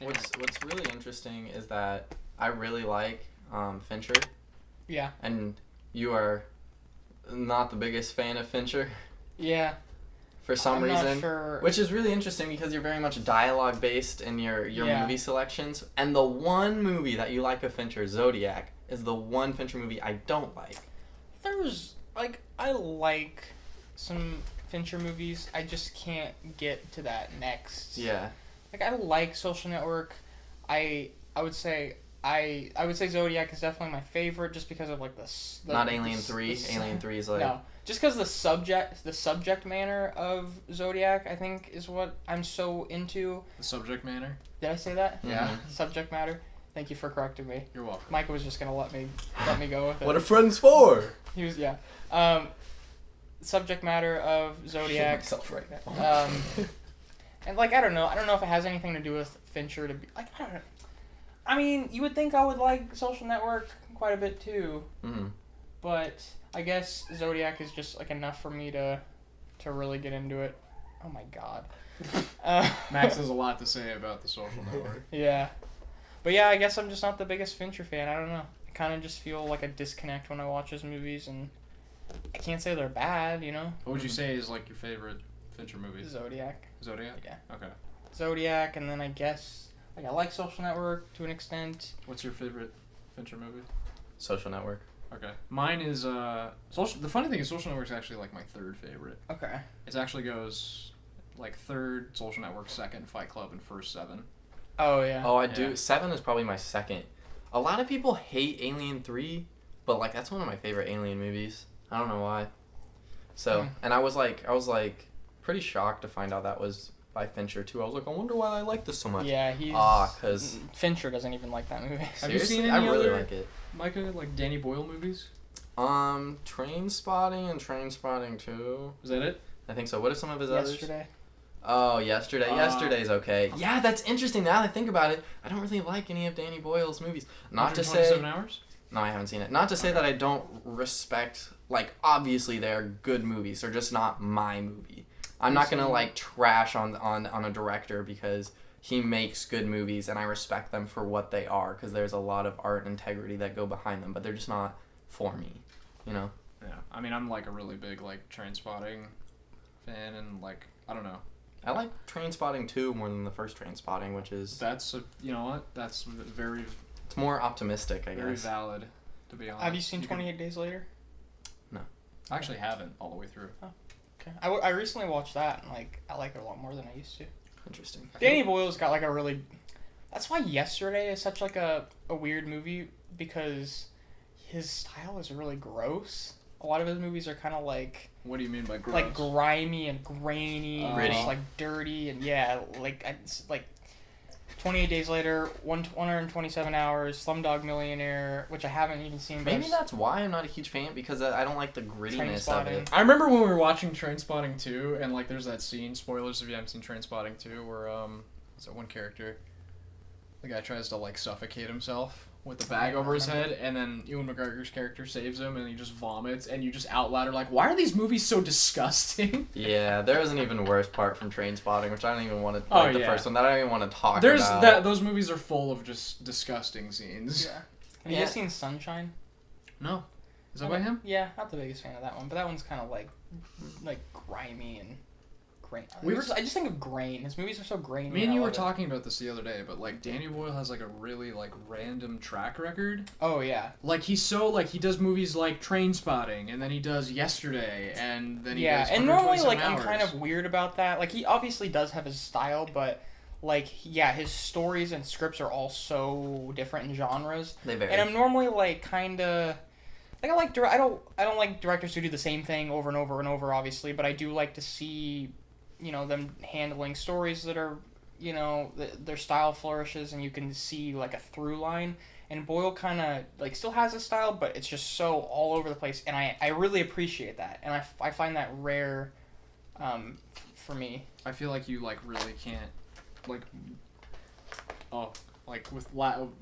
What's really interesting is that I really like Fincher. Yeah. And you are not the biggest fan of Fincher. Yeah. For some reason, not sure. Which is really interesting because you're very much dialogue based in your movie selections. And the one movie that you like of Fincher, Zodiac, is the one Fincher movie I don't like. I like some Fincher movies. I just can't get to that next. Yeah. I like Social Network. I would say Zodiac is definitely my favorite just because of not Alien 3. Alien 3 is no, just because the subject matter of Zodiac I think is what I'm so into. The subject matter. Did I say that? Mm-hmm. Yeah. Subject matter. Thank you for correcting me. You're welcome. Micah was just gonna let me go with it. What are friends for? He was subject matter of Zodiac. Myself right now. And I don't know if it has anything to do with Fincher to be I don't know. I mean, you would think I would like Social Network quite a bit too. Mm-hmm. But I guess Zodiac is just enough for me to really get into it. Oh my god. Max has a lot to say about the Social Network. Yeah. But yeah, I guess I'm just not the biggest Fincher fan. I don't know. I kind of just feel like a disconnect when I watch his movies, and I can't say they're bad, you know? What would you say is your favorite Fincher movie? Zodiac. Zodiac? Yeah. Okay. Zodiac, and then I guess I like Social Network to an extent. What's your favorite Fincher movie? Social Network. Okay. Mine is Social. The funny thing is Social Network's actually my third favorite. Okay. It actually goes third Social Network, second Fight Club, and first Seven. Oh yeah. Oh, I do. 7 is probably my second. A lot of people hate Alien 3, but that's one of my favorite Alien movies. I don't know why. So, and I was pretty shocked to find out that was by Fincher too. I was like, I wonder why I like this so much. Yeah, he's because Fincher doesn't even like that movie. Have you seen any I really other, like it. Micah, Danny Boyle movies? Train Spotting and Train Spotting 2. Is that it? I think so. What are some of his others? Yesterday. Oh, Yesterday. Yesterday's okay. Yeah, that's interesting. Now that I think about it, I don't really like any of Danny Boyle's movies. Not to say. 127 Hours? No, I haven't seen it. Not to say that I don't respect. Obviously they're good movies. They're just not my movie. I'm not gonna trash on a director because he makes good movies and I respect them for what they are because there's a lot of art and integrity that go behind them, but they're just not for me, you know? Yeah. I mean, I'm a really big Train Spotting fan and I don't know. I like Train Spotting 2 more than the first Train Spotting, which is... you know what? That's very... It's more optimistic, I guess. Very valid, to be honest. Have you seen 28 Days Later? No. I actually haven't all the way through. Oh, okay. I recently watched that and I like it a lot more than I used to. Interesting. Danny Boyle's got a really... That's why Yesterday is such a weird movie because his style is really gross. A lot of his movies are kind of What do you mean by gross? Grimy and grainy, and just dirty, and yeah, 28 Days Later, 127 Hours, Slumdog Millionaire, which I haven't even seen. Maybe that's why I'm not a huge fan because I don't like the grittiness of it. I remember when we were watching Train Spotting 2, and there's that scene. Spoilers if you haven't seen Train Spotting 2, where what's that one character? The guy tries to suffocate himself with the bag over his head, and then Ewan McGregor's character saves him, and he just vomits, and you just out loud are like, why are these movies so disgusting? Yeah, there is an even worse part from Train Spotting, which I don't even want to, the first one, that I don't even want to talk about. Those movies are full of just disgusting scenes. Yeah. Have you guys seen Sunshine? No. Is that by him? Yeah, not the biggest fan of that one, but that one's kind of grimy and grain. I just think of grain. His movies are so grainy. Me and you were talking about this the other day, but Danny Boyle has a really random track record. Oh yeah. He's so he does movies like Train Spotting, and then he does Yesterday, and then he does and normally Hours. I'm kind of weird about that. He obviously does have his style, but his stories and scripts are all so different in genres. They vary. And I'm normally kind of. I don't like directors who do the same thing over and over and over, obviously, but I do like to see, them handling stories that are, their style flourishes and you can see a through line. And Boyle kind of still has a style, but it's just so all over the place, and I really appreciate that, and I find that rare, for me. I feel like you really can't with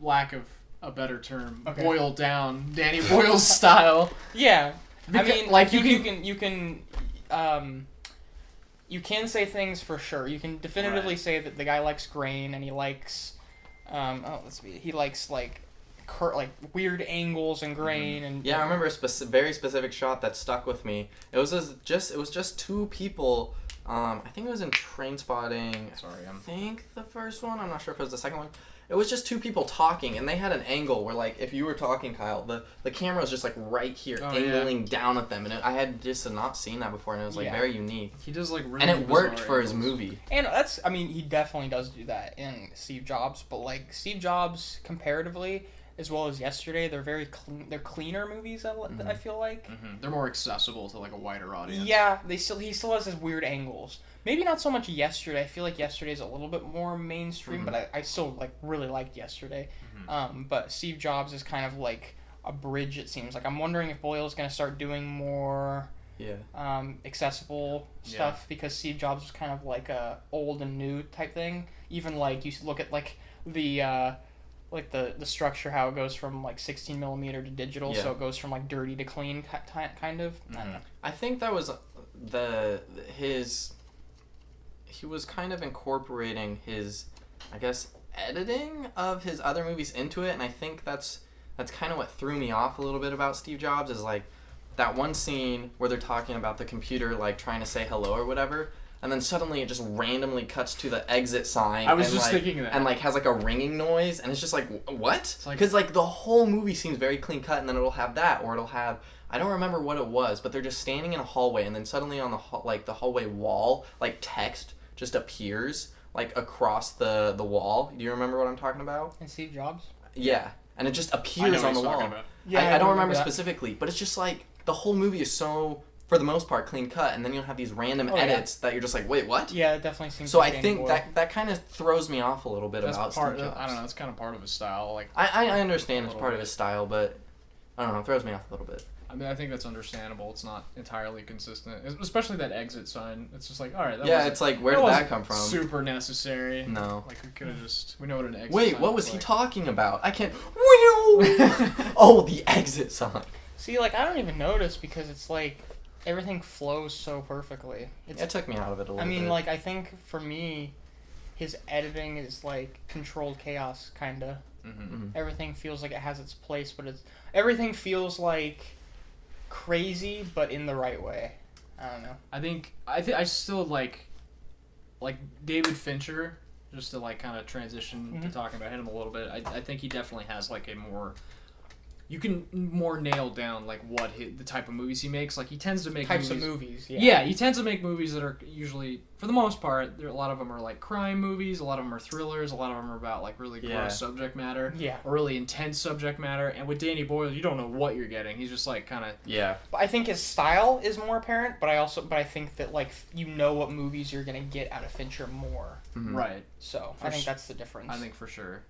lack of a better term, boil down Danny Boyle's style. Yeah, because, I mean, you can say things for sure. You can definitively say that the guy likes grain and he likes Let's see. He likes like weird angles and grain and. Yeah, I remember a very specific shot that stuck with me. It was just two people. I think it was in Trainspotting. Sorry, I think the first one. I'm not sure if it was the second one. It was just two people talking, and they had an angle where, like, if you were talking, Kyle, the camera was just, like, right here, angling down at them. And I had just not seen that before, and it was, like, very unique. He does, like, really and it worked for angles. his movie. And he definitely does do that in Steve Jobs, but, like, Steve Jobs, comparatively, as well as Yesterday, they're very they're cleaner movies, I feel like. Mm-hmm. They're more accessible to, like, a wider audience. Yeah, he still has his weird angles. Maybe not so much Yesterday. I feel like Yesterday's a little bit more mainstream, but I still like really liked Yesterday. But Steve Jobs is kind of like a bridge. It seems like I'm wondering if Boyle is going to start doing more accessible stuff because Steve Jobs was kind of like a old and new type thing. Even like you look at like the structure, how it goes from like 16 millimeter to digital, so it goes from like dirty to clean kind of. I don't know. I think that was he was kind of incorporating his, I guess, editing of his other movies into it, and I think that's kind of what threw me off a little bit about Steve Jobs, is like that one scene where they're talking about the computer like trying to say hello or whatever, and then suddenly it just randomly cuts to the exit sign. I was just thinking that. And like has like a ringing noise, and it's just like, what? Because like the whole movie seems very clean cut, and then it'll have that, or it'll have, I don't remember what it was, but they're just standing in a hallway, and then suddenly on the hallway wall, like text just appears like across the wall. Do you remember what I'm talking about? And Steve Jobs? Yeah. And it just appears on the wall. Yeah, I don't remember specifically, but it's just like the whole movie is so, for the most part, clean cut, and then you'll have these random edits that you're just like, wait, what? Yeah, it definitely seems so. I think that kind of throws me off a little bit about Steve Jobs. I don't know. That's kind of part of his style. Like I understand it's part of his style, but I don't know. It throws me off a little bit. I mean, I think that's understandable. It's not entirely consistent, especially that exit sign. It's just like, all right, it's like, where did that come from? Super necessary. No, like we could have we know what an exit. Wait, sign what was is he like. talking about? I can't. Oh, the exit sign. See, like I don't even notice because it's like everything flows so perfectly. It took me out of it a little bit. I mean, like I think for me, his editing is like controlled chaos, kinda. Everything feels like it has its place, but everything feels like crazy, but in the right way. I don't know. I still like David Fincher, just to like kind of transition to talking about him a little bit. I think he definitely has like a more, you can more nail down like what the type of movies he makes. Like he tends to make types of movies. Yeah, he tends to make movies that are usually, for the most part, a lot of them are like crime movies, a lot of them are thrillers, a lot of them are about like really gross subject matter, or really intense subject matter. And with Danny Boyle, you don't know what you're getting. He's just like kind of But I think his style is more apparent. But I think that like you know what movies you're gonna get out of Fincher more. Right. So I think that's the difference. I think for sure.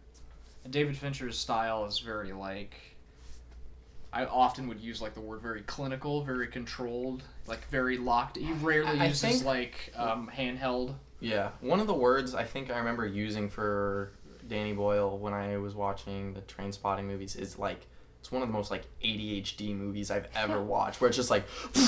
And David Fincher's style is very like, I often would use like the word very clinical, very controlled, like very locked. He rarely uses like handheld. Yeah, one of the words I think I remember using for Danny Boyle when I was watching the Trainspotting movies is like, it's one of the most like ADHD movies I've ever watched, where it's just like it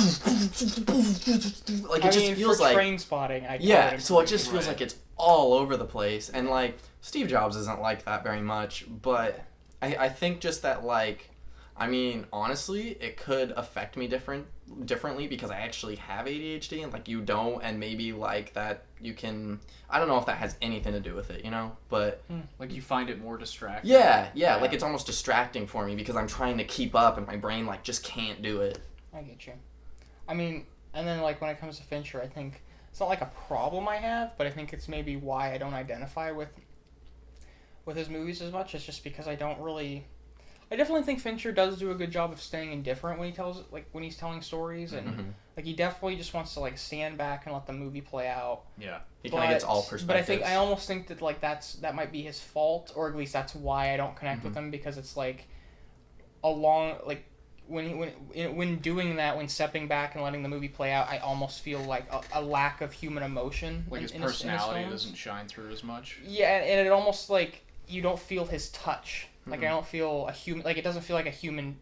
just feels like Trainspotting. So it just feels like it's all over the place, and like Steve Jobs isn't like that very much, but I think just that like. I mean, honestly, it could affect me differently because I actually have ADHD and like you don't, and maybe like that you can. I don't know if that has anything to do with it, you know, but like you find it more distracting. Yeah, like it's almost distracting for me because I'm trying to keep up and my brain like just can't do it. I get you. I mean, and then like when it comes to Fincher, I think it's not like a problem I have, but I think it's maybe why I don't identify with his movies as much. It's just because I definitely think Fincher does do a good job of staying indifferent when he's telling stories, and like he definitely just wants to like stand back and let the movie play out. Yeah, he kind of gets all perspectives. But I almost think that like that might be his fault, or at least that's why I don't connect with him, because it's like like when doing that, when stepping back and letting the movie play out, I almost feel like a lack of human emotion. Like his personality doesn't shine through as much. Yeah, and it almost like you don't feel his touch. Like I don't feel a human. Like it doesn't feel like a human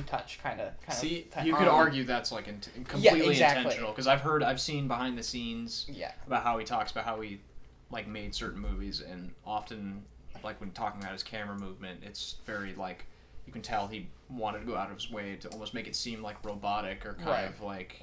touch kind of. See, you could argue that's like completely intentional, because I've seen behind the scenes about how he talks about how he like made certain movies, and often like when talking about his camera movement, it's very like you can tell he wanted to go out of his way to almost make it seem like robotic or kind Right. of like